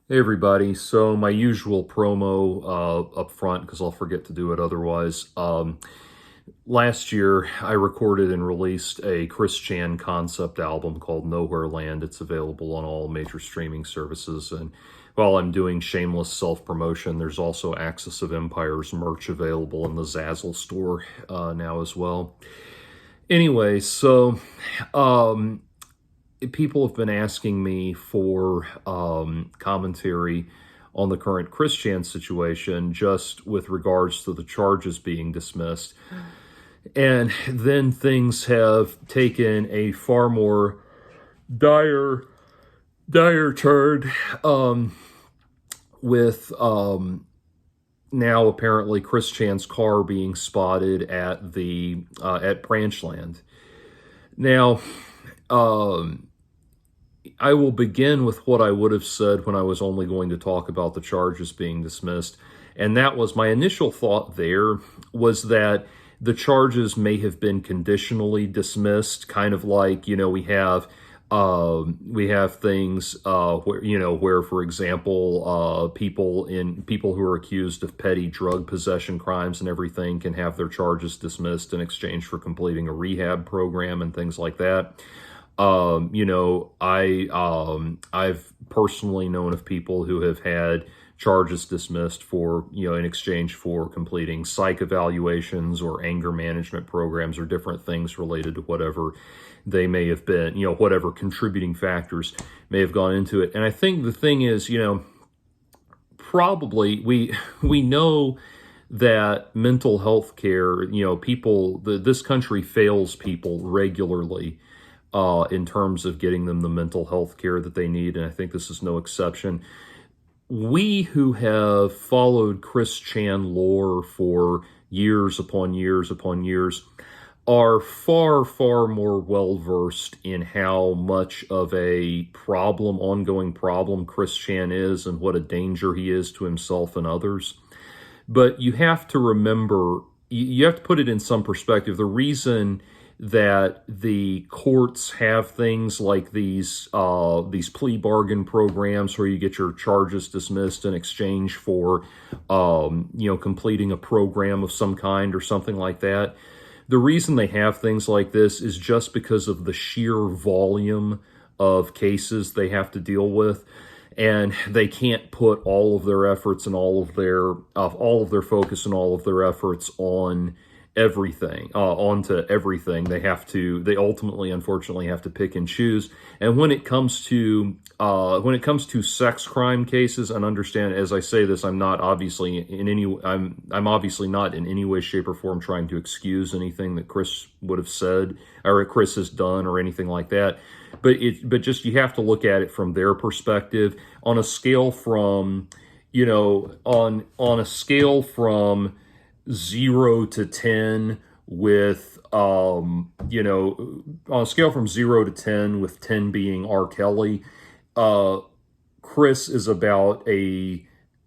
Hey everybody, so my usual promo up front because I'll forget to do it otherwise. Last year I recorded and released a Chris Chan concept album called Nowhere Land. It's available on all major streaming services, and while I'm doing shameless self-promotion, there's also Axis of Empires merch available in the Zazzle store now as well. Anyway, so people have been asking me for commentary on the current Chris Chan situation, just with regards to the charges being dismissed. And then things have taken a far more dire turn with now apparently Chris Chan's car being spotted at the at Branchland. Now, I will begin with what I would have said when I was only going to talk about the charges being dismissed. And that was my initial thought there was that the charges may have been conditionally dismissed, kind of like, we have things where, for example, people who are accused of petty drug possession crimes and everything can have their charges dismissed in exchange for completing a rehab program and things like that. I've personally known of people who have had charges dismissed for, in exchange for completing psych evaluations or anger management programs or different things related to whatever they may have been, whatever contributing factors may have gone into it. And I think the thing is, probably we know that mental health care, this country fails people regularly in terms of getting them the mental health care that they need, and I think this is no exception. We who have followed Chris Chan lore for years upon years upon years are far, far more well-versed in how much of a ongoing problem Chris Chan is and what a danger he is to himself and others. But you have to remember, you have to put it in some perspective. The reason that the courts have things like these plea bargain programs where you get your charges dismissed in exchange for completing a program of some kind or something like that. The reason they have things like this is just because of the sheer volume of cases they have to deal with, and they can't put all of their efforts and all of their focus and all of their efforts on everything, onto everything. They ultimately, unfortunately, have to pick and choose. And when it comes to sex crime cases, and understand, as I say this, I'm obviously not in any way, shape, or form trying to excuse anything that Chris would have said or Chris has done or anything like that. But just, you have to look at it from their perspective on a scale from, on a scale from 0 to 10 with, on a scale from 0 to 10 with 10 being R. Kelly, Chris is about a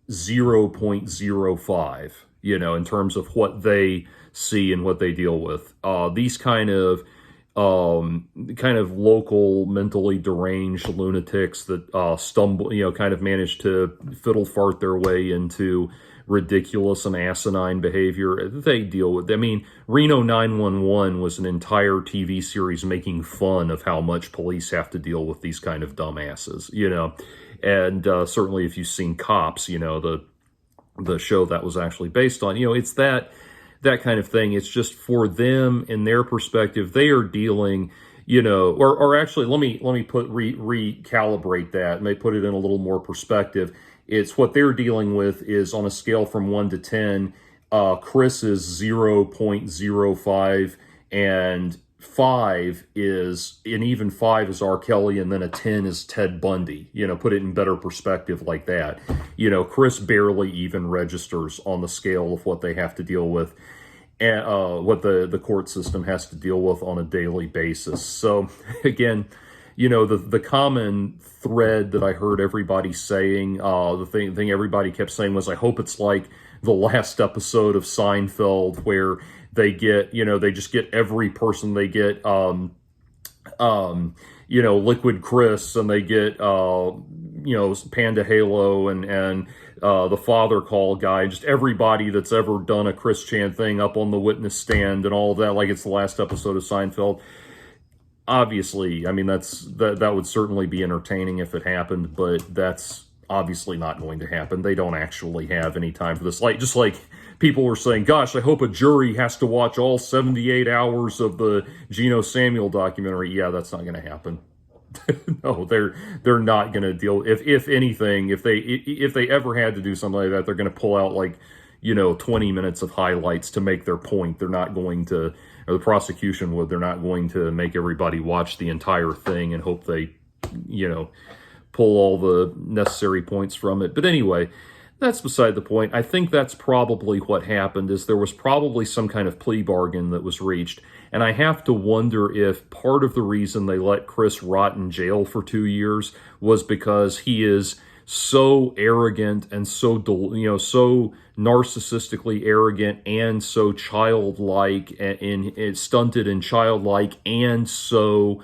0.05, in terms of what they see and what they deal with. These kind of local mentally deranged lunatics that stumble, kind of manage to fiddle fart their way into ridiculous and asinine behavior, they deal with. I mean, Reno 911 was an entire TV series making fun of how much police have to deal with these kind of dumbasses, and certainly if you've seen Cops, the show that was actually based on, it's that kind of thing. It's just, for them, in their perspective, they are dealing, or actually, let me recalibrate that, may put it in a little more perspective. It's what they're dealing with is, on a scale from 1 to 10, Chris is 0.05, and 5 is, and even 5 is R. Kelly, and then a 10 is Ted Bundy. Put it in better perspective like that. Chris barely even registers on the scale of what they have to deal with, and what the court system has to deal with on a daily basis. So, again, the common thread that I heard everybody saying, the thing everybody kept saying was, I hope it's like the last episode of Seinfeld where they get, they just get every person, they get, Liquid Chris, and they get Panda Halo and the father call guy, just everybody that's ever done a Chris Chan thing up on the witness stand and all of that, like it's the last episode of Seinfeld. Obviously, I mean, that would certainly be entertaining if it happened, but that's obviously not going to happen. They don't actually have any time for this. Like, just like people were saying, gosh, I hope a jury has to watch all 78 hours of the Geno Samuel documentary. Yeah, that's not going to happen. No, they're not going to deal. If anything, if they ever had to do something like that, they're going to pull out like 20 minutes of highlights to make their point. They're not going to, or the prosecution would. They're not going to make everybody watch the entire thing and hope they pull all the necessary points from it. But anyway, that's beside the point. I think that's probably what happened, is there was probably some kind of plea bargain that was reached. And I have to wonder if part of the reason they let Chris rot in jail for 2 years was because he is so arrogant and so so narcissistically arrogant and so childlike and stunted and childlike and so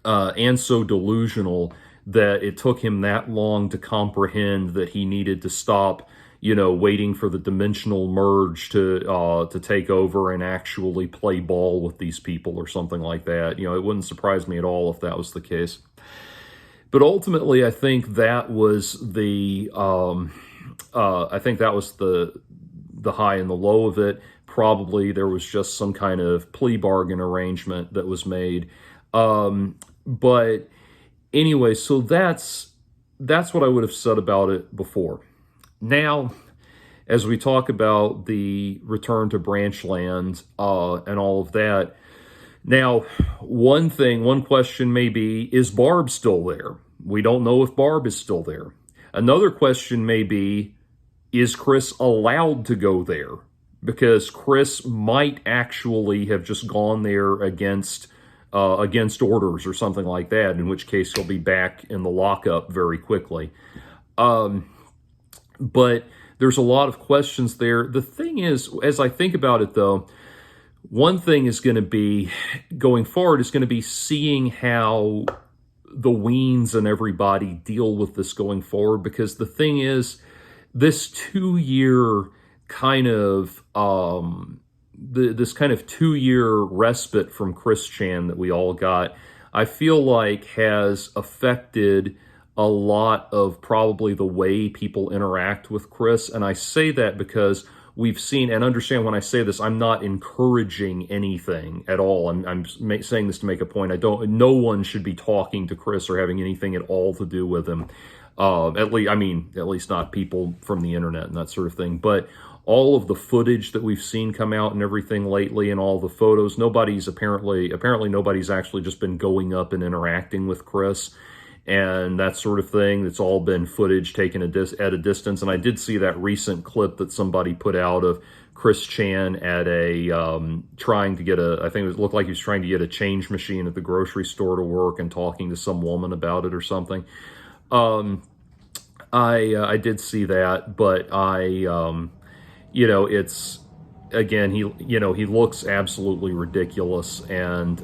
delusional that it took him that long to comprehend that he needed to stop, waiting for the dimensional merge to take over and actually play ball with these people or something like that. It wouldn't surprise me at all if that was the case. But ultimately, I think that was the high and the low of it. Probably there was just some kind of plea bargain arrangement that was made. But anyway, so that's what I would have said about it before. Now, as we talk about the return to Branchland and all of that, now, one question may be, is Barb still there? We don't know if Barb is still there. Another question may be, is Chris allowed to go there? Because Chris might actually have just gone there against orders or something like that, in which case he'll be back in the lockup very quickly. But there's a lot of questions there. The thing is, as I think about it, though, one thing is going to be, going forward, is going to be seeing how the Weens and everybody deal with this going forward. Because the thing is, this 2-year kind of, this kind of 2-year respite from Chris Chan that we all got, I feel like has affected a lot of probably the way people interact with Chris. And I say that because we've seen, and understand when I say this, I'm not encouraging anything at all. I'm saying this to make a point. No one should be talking to Chris or having anything at all to do with him. At least not people from the internet and that sort of thing. But all of the footage that we've seen come out and everything lately, and all the photos, apparently nobody's actually just been going up and interacting with Chris and that sort of thing. It's all been footage taken at a distance. And I did see that recent clip that somebody put out of Chris Chan at trying to get I think it looked like he was trying to get a change machine at the grocery store to work and talking to some woman about it or something. I did see that, but it's, again, he looks absolutely ridiculous, and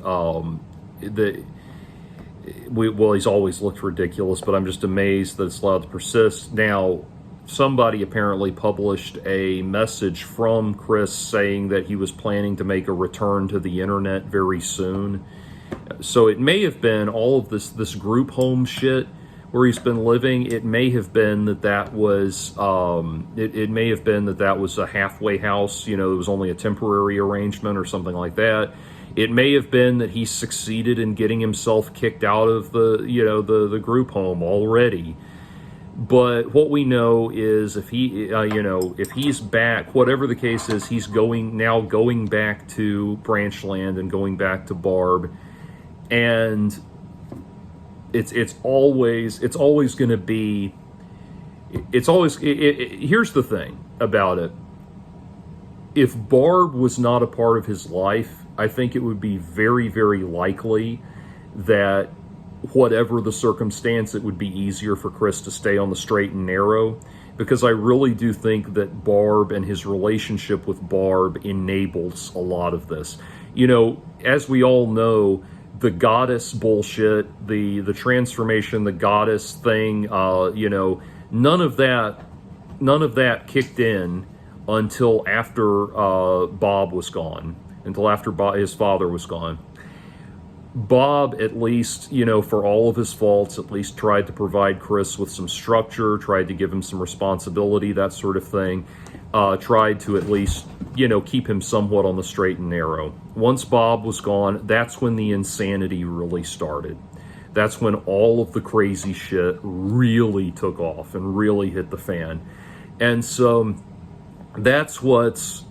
he's always looked ridiculous, but I'm just amazed that it's allowed to persist. Now, somebody apparently published a message from Chris saying that he was planning to make a return to the internet very soon. So it may have been all of this group home shit where he's been living. It may have been that was it may have been that was a halfway house. It was only a temporary arrangement or something like that. It may have been that he succeeded in getting himself kicked out of the group home already. But what we know is if he's back, whatever the case is, he's going back to Branchland and going back to Barb, and it's always going to be. Here's the thing about it. If Barb was not a part of his life, I think it would be very, very likely that whatever the circumstance, it would be easier for Chris to stay on the straight and narrow, because I really do think that Barb and his relationship with Barb enables a lot of this. As we all know, the goddess bullshit, the transformation, the goddess thing, none of that kicked in until after Bob was gone, until after his father was gone. Bob, at least, for all of his faults, at least tried to provide Chris with some structure, tried to give him some responsibility, that sort of thing. Tried to at least, keep him somewhat on the straight and narrow. Once Bob was gone, that's when the insanity really started. That's when all of the crazy shit really took off and really hit the fan. And so that's what's,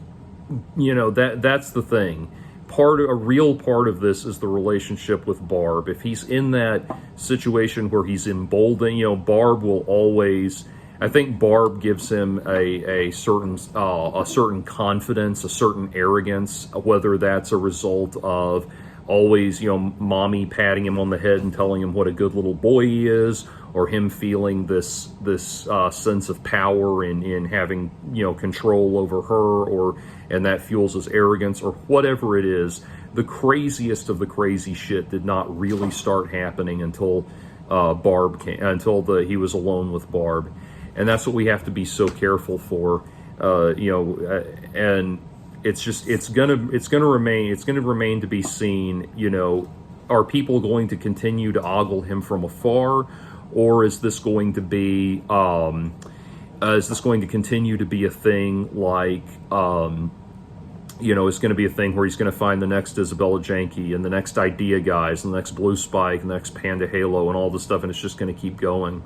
that's the thing. A real part of this is the relationship with Barb. If he's in that situation where he's emboldened, Barb will always, I think Barb gives him a certain confidence, a certain arrogance, whether that's a result of always, mommy patting him on the head and telling him what a good little boy he is, or him feeling this sense of power in having, control over her, and that fuels his arrogance, or whatever it is. The craziest of the crazy shit did not really start happening until Barb came, until he was alone with Barb. And that's what we have to be so careful for, and it's gonna remain to be seen. Are people going to continue to ogle him from afar, or is this going to be continue to be a thing like, it's going to be a thing where he's going to find the next Isabella Janke and the next Idea Guys and the next Blue Spike and the next Panda Halo and all this stuff, and it's just going to keep going.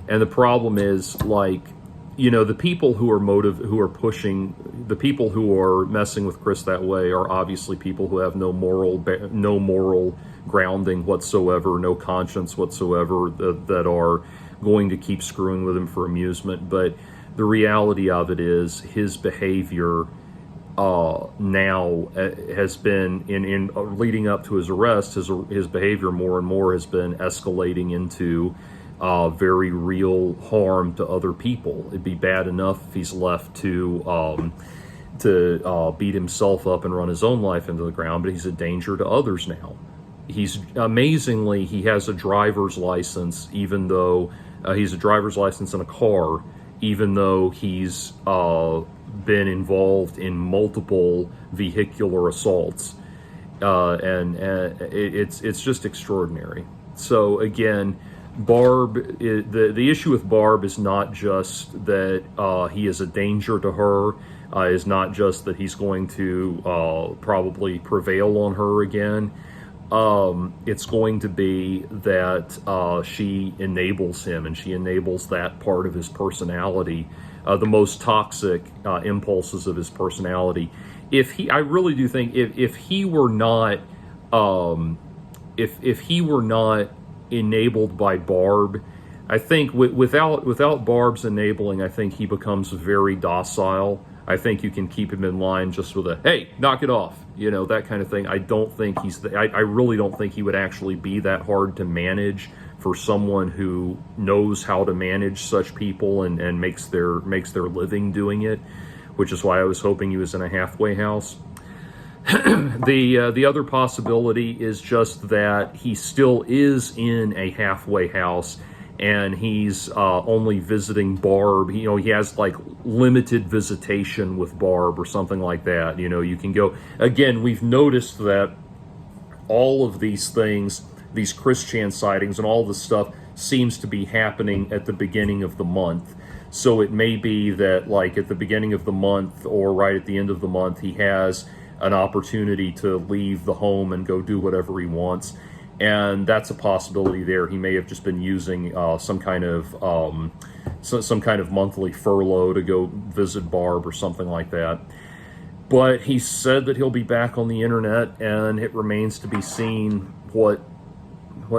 And the problem is, the people who are messing with Chris that way are obviously people who have no moral grounding whatsoever, no conscience whatsoever, that are going to keep screwing with him for amusement. But the reality of it is, his behavior now has been, in leading up to his arrest, his behavior more and more has been escalating into very real harm to other people. It'd be bad enough if he's left to beat himself up and run his own life into the ground, but he's a danger to others now. Amazingly, he has a driver's license, even though he's a driver's license in a car, even though he's been involved in multiple vehicular assaults, and it's just extraordinary. So again, Barb, the issue with Barb is not just that he is a danger to her, is not just that he's going to probably prevail on her again. It's going to be that she enables him, and she enables that part of his personality, the most toxic impulses of his personality. I really do think if he were not, if he were not enabled by Barb, I think without Barb's enabling, I think he becomes very docile. I think you can keep him in line just with a, hey, knock it off, that kind of thing. I don't think I really don't think he would actually be that hard to manage for someone who knows how to manage such people and makes their living doing it, which is why I was hoping he was in a halfway house. The other possibility is just that he still is in a halfway house, and he's only visiting Barb. He has limited visitation with Barb or something like that. You can go, again, we've noticed that all of these things, these Chris Chan sightings and all this stuff, seems to be happening at the beginning of the month. So it may be that at the beginning of the month or right at the end of the month, he has an opportunity to leave the home and go do whatever he wants. And that's a possibility there. He may have just been using some kind of monthly furlough to go visit Barb or something like that. But he said that he'll be back on the internet, and it remains to be seen what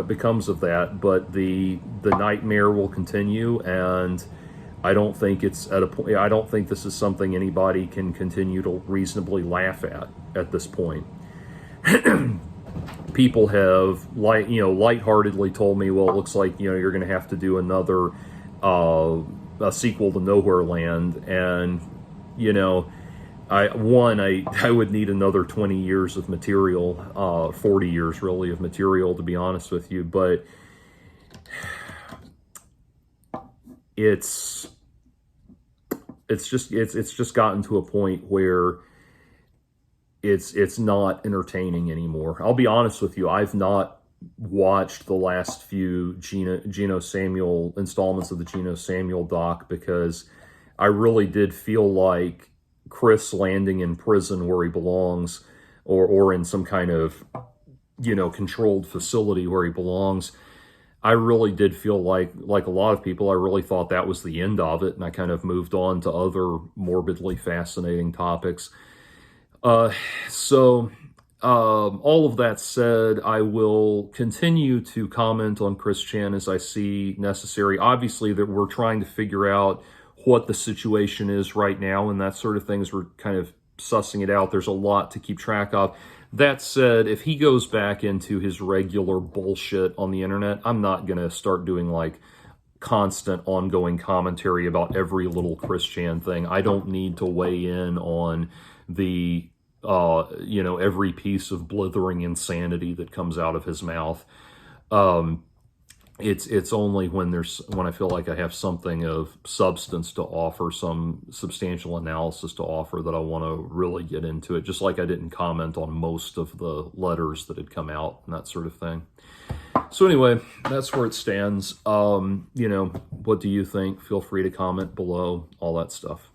becomes of that. But the nightmare will continue, and I don't think it's at a point. I don't think this is something anybody can continue to reasonably laugh at this point. People have lightheartedly told me, well, it looks like you're going to have to do another a sequel to Nowhere Land, and I would need another 20 years of material, 40 years really of material, to be honest with you. But it's just gotten to a point where it's not entertaining anymore. I'll be honest with you. I've not watched the last few Geno Samuel installments of the Geno Samuel doc because I really did feel like Chris landing in prison where he belongs, or in some kind of, controlled facility where he belongs. I really did feel like a lot of people, I really thought that was the end of it, and I kind of moved on to other morbidly fascinating topics. So all of that said, I will continue to comment on Chris Chan as I see necessary. Obviously, that we're trying to figure out what the situation is right now and that sort of things. We're kind of sussing it out. There's a lot to keep track of. That said, if he goes back into his regular bullshit on the internet, I'm not going to start doing like constant ongoing commentary about every little Chris Chan thing. I don't need to weigh in on the, every piece of blithering insanity that comes out of his mouth. It's only when I feel like I have something of substance to offer, some substantial analysis to offer, that I want to really get into it. Just like I didn't comment on most of the letters that had come out and that sort of thing. So anyway, that's where it stands. What do you think? Feel free to comment below, all that stuff.